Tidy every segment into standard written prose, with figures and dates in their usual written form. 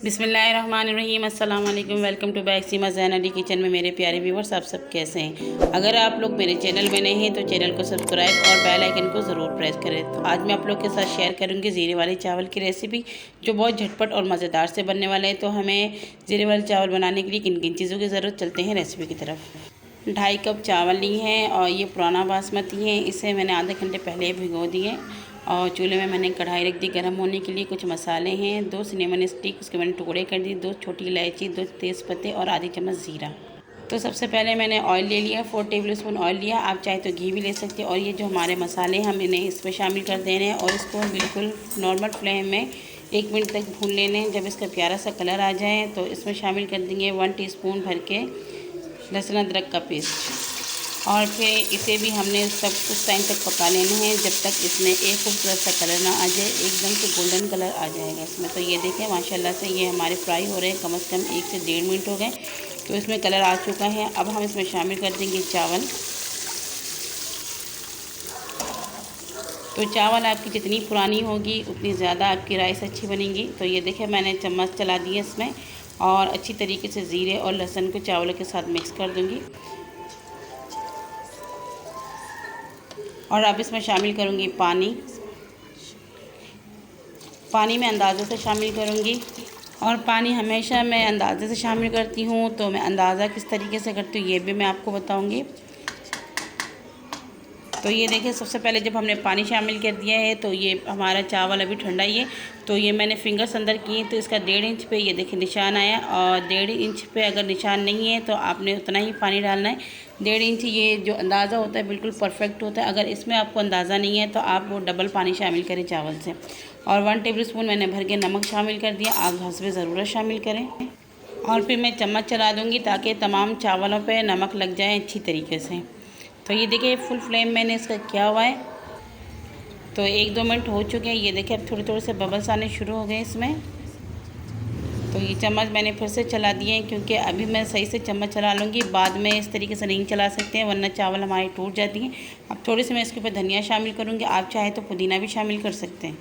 बिस्मिल्लाहिर्रहमानिर्रहीम अस्सलाम वालेकुम। Welcome to back Seema Zain Ali kitchen में। मेरे प्यारे व्यूवर्स, आप सब कैसे हैं? अगर आप लोग मेरे चैनल में नए हैं तो चैनल को सब्सक्राइब और बेल आइकन को ज़रूर प्रेस करें। तो आज मैं आप लोग के साथ शेयर करूंगी ज़ीरे वाले चावल की रेसिपी, जो बहुत झटपट और मज़ेदार से बनने वाले हैं। तो हमें ज़ीरे वाले चावल बनाने के लिए किन किन चीज़ों की ज़रूरत, चलते हैं रेसिपी की तरफ। 2.5 कप चावल ली हैं और ये पुराना बासमती है। इसे मैंने आधे घंटे पहले भिगो दिए और चूल्हे में मैंने कढ़ाई रख दी गर्म होने के लिए। कुछ मसाले हैं, 2 सिनेमन स्टिक उसके मैंने टुकड़े कर दिए, 2 छोटी इलायची, 2 तेज़पत्ते और आधी चम्मच ज़ीरा। तो सबसे पहले मैंने ऑयल ले लिया, 4 टेबल स्पून ऑयल लिया। आप चाहे तो घी भी ले सकते हैं। और ये जो हमारे मसाले हम इन्हें इसमें शामिल कर दे रहे हैं और इसको बिल्कुल नॉर्मल फ्लेम में 1 मिनट तक भून लेने हैं। जब इसका प्यारा सा कलर आ जाए तो इसमें शामिल कर देंगे 1 टीस्पून भर के लहसुन अदरक का पेस्ट। और फिर इसे भी हमने सब कुछ टाइम तक पका लेना है, जब तक इसमें एक खूबसूरत सा कलर ना आ जाए, एकदम से गोल्डन कलर आ जाएगा इसमें। तो ये देखें माशाल्लाह से ये हमारे फ्राई हो रहे हैं, कम से कम 1 से 1.5 मिनट हो गए। तो इसमें कलर आ चुका है। अब हम इसमें शामिल कर देंगे चावल। तो चावल आपकी जितनी पुरानी होगी उतनी ज़्यादा आपकी राइस अच्छी बनेगी। तो ये देखें मैंने चम्मच चला दी है इसमें और अच्छी तरीके से ज़ीरे और लहसुन को चावलों के साथ मिक्स कर दूँगी। और अब इसमें शामिल करूँगी पानी। पानी मैं अंदाज़े से शामिल करूँगी और पानी हमेशा मैं अंदाज़े से शामिल करती हूँ। तो मैं अंदाज़ा किस तरीके से करती हूँ ये भी मैं आपको बताऊँगी। तो ये देखिए सबसे पहले जब हमने पानी शामिल कर दिया है तो ये हमारा चावल अभी ठंडा ही है। तो ये मैंने फिंगर्स अंदर किए तो इसका 1.5 इंच पे ये देखिए निशान आया। और 1.5 इंच पे अगर निशान नहीं है तो आपने उतना ही पानी डालना है। 1.5 इंच ये जो अंदाज़ा होता है बिल्कुल परफेक्ट होता है। अगर इसमें आपको अंदाज़ा नहीं है तो आप वो डबल पानी शामिल करें चावल से। और 1 टेबल स्पून मैंने भर के नमक शामिल कर दिया, आप हस्बे ज़रूरत शामिल करें। और फिर मैं चम्मच चला दूँगी ताकि तमाम चावलों पर नमक लग जाए अच्छी तरीके से। तो ये देखिए फुल फ्लेम मैंने इसका किया हुआ है। तो 1-2 मिनट हो चुके हैं। ये देखिए अब थोड़े थोड़े से बबल्स आने शुरू हो गए इसमें। तो ये चम्मच मैंने फिर से चला दिए हैं, क्योंकि अभी मैं सही से चम्मच चला लूँगी, बाद में इस तरीके से नहीं चला सकते हैं वरना चावल हमारे टूट जाती हैं। अब थोड़ी सी मैं इसके ऊपर धनिया शामिल करूँगी, आप चाहे तो पुदीना भी शामिल कर सकते हैं।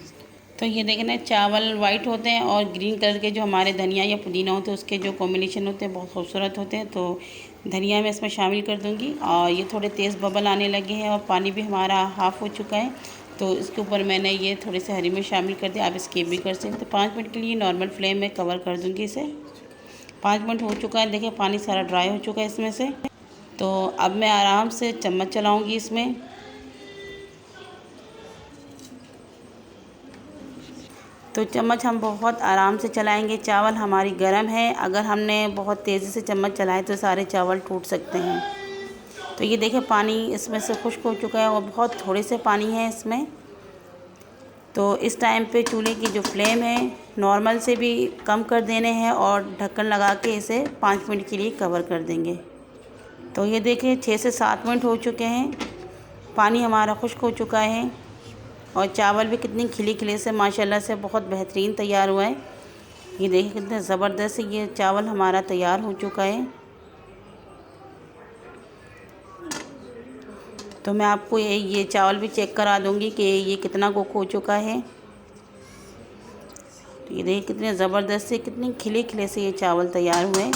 तो ये देखें ना, चावल वाइट होते हैं और ग्रीन कलर के जो हमारे धनिया या पुदीना होते हैं उसके जो कॉम्बिनेशन होते हैं बहुत खूबसूरत होते हैं। तो धनिया मैं इसमें शामिल कर दूंगी। और ये थोड़े तेज़ बबल आने लगे हैं और पानी भी हमारा हाफ़ हो चुका है। तो इसके ऊपर मैंने ये थोड़े से हरी मिर्च शामिल कर दिया, आप स्किप भी कर सकते हैं। तो 5 मिनट के लिए नॉर्मल फ्लेम में कवर कर दूँगी इसे। 5 मिनट हो चुका है, देखिए पानी सारा ड्राई हो चुका है इसमें से। तो अब मैं आराम से चम्मच चलाऊँगी इसमें। तो चम्मच हम बहुत आराम से चलाएंगे, चावल हमारी गर्म है। अगर हमने बहुत तेज़ी से चम्मच चलाए तो सारे चावल टूट सकते हैं। तो ये देखिए पानी इसमें से खुश्क हो चुका है और बहुत थोड़े से पानी है इसमें। तो इस टाइम पे चूल्हे की जो फ्लेम है नॉर्मल से भी कम कर देने हैं और ढक्कन लगा के इसे 5 मिनट के लिए कवर कर देंगे। तो ये देखिए 6 से 7 मिनट हो चुके हैं, पानी हमारा खुश्क हो चुका है और चावल भी कितनी खिले खिले से माशाल्लाह से बहुत बेहतरीन तैयार हुआ है। ये देखिए कितने ज़बरदस्त ये चावल हमारा तैयार हो चुका है। तो मैं आपको ये चावल भी चेक करा दूंगी कि ये कितना कुक हो चुका है। तो ये देखिए कितने ज़बरदस्त से कितने खिले खिले से ये चावल तैयार हुए हैं।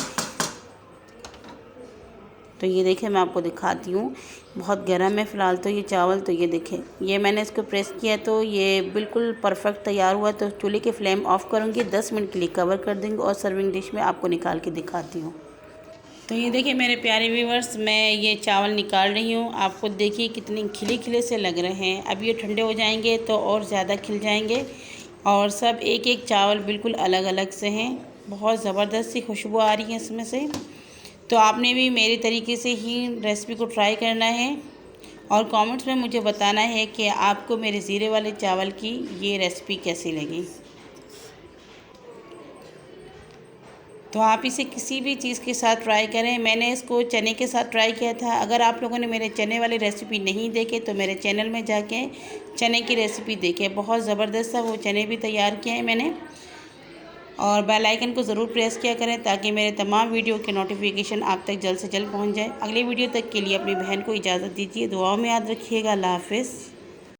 तो ये देखिए मैं आपको दिखाती हूँ, बहुत गर्म है फ़िलहाल तो ये चावल। तो ये देखें ये मैंने इसको प्रेस किया तो ये बिल्कुल परफेक्ट तैयार हुआ। तो चूल्हे की फ्लेम ऑफ़ करूँगी, 10 मिनट के लिए कवर कर देंगे और सर्विंग डिश में आपको निकाल के दिखाती हूँ। तो ये देखिए मेरे प्यारे व्यूवर्स, मैं ये चावल निकाल रही हूँ। आप खुद देखिए कितने खिले खिले से लग रहे हैं। अब ये ठंडे हो जाएंगे तो और ज़्यादा खिल जाएंगे। और सब एक एक चावल बिल्कुल अलग अलग से हैं, बहुत ज़बरदस्त सी खुशबू आ रही है इसमें से। तो आपने भी मेरे तरीके से ही रेसिपी को ट्राई करना है और कमेंट्स में मुझे बताना है कि आपको मेरे ज़ीरे वाले चावल की ये रेसिपी कैसी लगी। तो आप इसे किसी भी चीज़ के साथ ट्राई करें। मैंने इसको चने के साथ ट्राई किया था। अगर आप लोगों ने मेरे चने वाली रेसिपी नहीं देखे तो मेरे चैनल में जाके चने की रेसिपी देखें, बहुत ज़बरदस्त सा वो चने भी तैयार किए हैं मैंने। और बेल आइकन को ज़रूर प्रेस किया करें ताकि मेरे तमाम वीडियो के नोटिफिकेशन आप तक जल्द से जल्द पहुंच जाए। अगले वीडियो तक के लिए अपनी बहन को इजाज़त दीजिए, दुआओं में याद रखिएगा। अल्लाह हाफ़िज़।